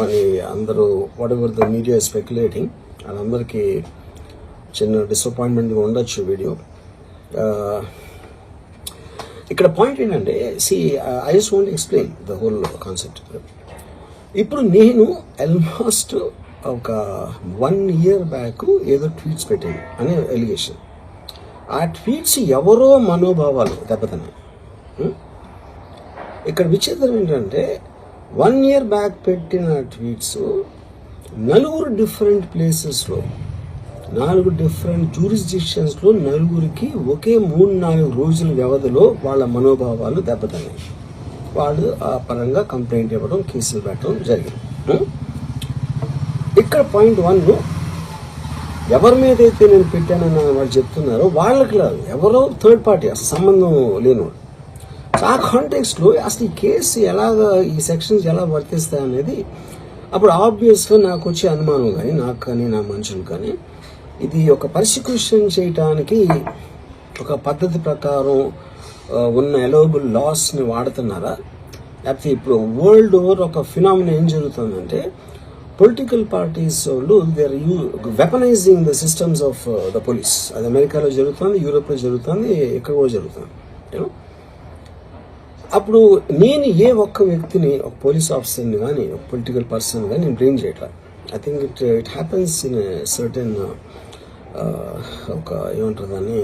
అని అందరూ what ever the media speculating వాళ్ళందరికీ చిన్న డిసప్పాయింట్మెంట్గా ఉండొచ్చు వీడియో. ఇక్కడ పాయింట్ ఏంటంటే I just want explain the whole concept. ఇప్పుడు నేను ఆల్మోస్ట్ ఒక 1 year బ్యాక్ ఏదో ట్వీట్స్ పెట్టాను అనే ఎలిగేషన్. ఆ ట్వీట్స్ ఎవరో మనోభావాలు దెబ్బతిన్నాయి. ఇక్కడ విచిత్రం ఏంటంటే 1 year బ్యాక్ పెట్టిన ట్వీట్స్ 4 డిఫరెంట్ ప్లేసెస్లో 4 డిఫరెంట్ జ్యూరిస్డిక్షన్స్లో 4కి ఒకే 3-4 రోజుల వ్యవధిలో వాళ్ళ మనోభావాలు దెబ్బతిన్నాయి. వాళ్ళు ఆ పరంగా కంప్లైంట్ ఇవ్వడం, కేసులు పెట్టడం జరిగింది. ఇక్కడ పాయింట్ 1, ఎవరి మీద అయితే నేను పెట్టానని వాళ్ళు చెప్తున్నారో వాళ్ళకి లేదు, ఎవరో థర్డ్ పార్టీ, అసలు సంబంధం లేనివాడు. ఆ కాంటెక్స్ట్లో అసలు ఈ కేసు ఎలాగా, ఈ సెక్షన్స్ ఎలా వర్తిస్తాయి అనేది అప్పుడు ఆబ్వియస్గా నాకు వచ్చే అనుమానం కానీ, నాకు కానీ నా మనుషులు కానీ, ఇది ఒక పర్సిక్యూషన్ చేయటానికి ఒక పద్ధతి ప్రకారం ఉన్న ఎలవబుల్ లాస్ని వాడుతున్నారా, లేకపోతే ఇప్పుడు వరల్డ్ ఓవర్ ఒక ఫినామినా ఏం జరుగుతుందంటే పొలిటికల్ పార్టీస్ వాళ్ళు they are weaponising the systems of the police. అది అమెరికాలో జరుగుతుంది, యూరోప్లో జరుగుతుంది, ఇక్కడ కూడా జరుగుతుంది. అప్పుడు నేను ఏ ఒక్క వ్యక్తిని, ఒక పోలీస్ ఆఫీసర్ని కానీ, ఒక పొలిటికల్ పర్సన్ కానీ నేను బ్లేమ్ చేయట్లా. I think it happens in certain ఒక ఏమంటారు దాన్ని,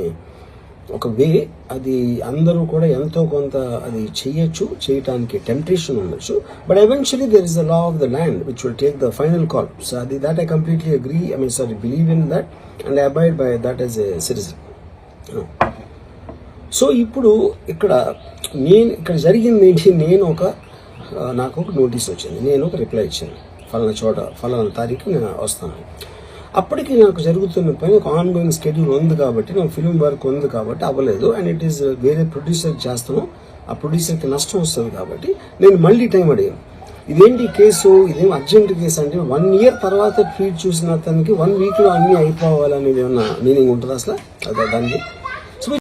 ఒక వే. అది అందరూ కూడా ఎంతో కొంత అది చేయటానికి టెంప్టేషన్ ఉండొచ్చు. But eventually there is the law of the land which will take the final call. So అది that I completely agree, believe in that and I abide by that as a citizen. So ఇప్పుడు ఇక్కడ జరిగింది ఏంటి, నాకు ఒక notice వచ్చింది, నేను ఒక రిప్లై ఇచ్చాను, ఫలానా తారీఖు నేను వస్తాను. అప్పటికి నాకు జరుగుతున్న పని ఒక ఆన్గోయింగ్ స్కెడ్యూల్ ఉంది కాబట్టి, నాకు ఫిల్మ్ వర్క్ ఉంది కాబట్టి అవ్వలేదు. అండ్ ఇట్ ఈస్ వేరే ప్రొడ్యూసర్కి చేస్తాను, ఆ ప్రొడ్యూసర్కి నష్టం వస్తుంది కాబట్టి నేను మళ్ళీ టైం అడిగాను. ఇదేంటి కేసు, ఇదేం అర్జెంట్ కేసు అంటే 1 year తర్వాత ట్వీట్ చూసిన అతనికి 1 weekలో అన్నీ అయిపోవాలనేది ఏమన్నా మీనింగ్ ఉంటుంది అసలు దానికి?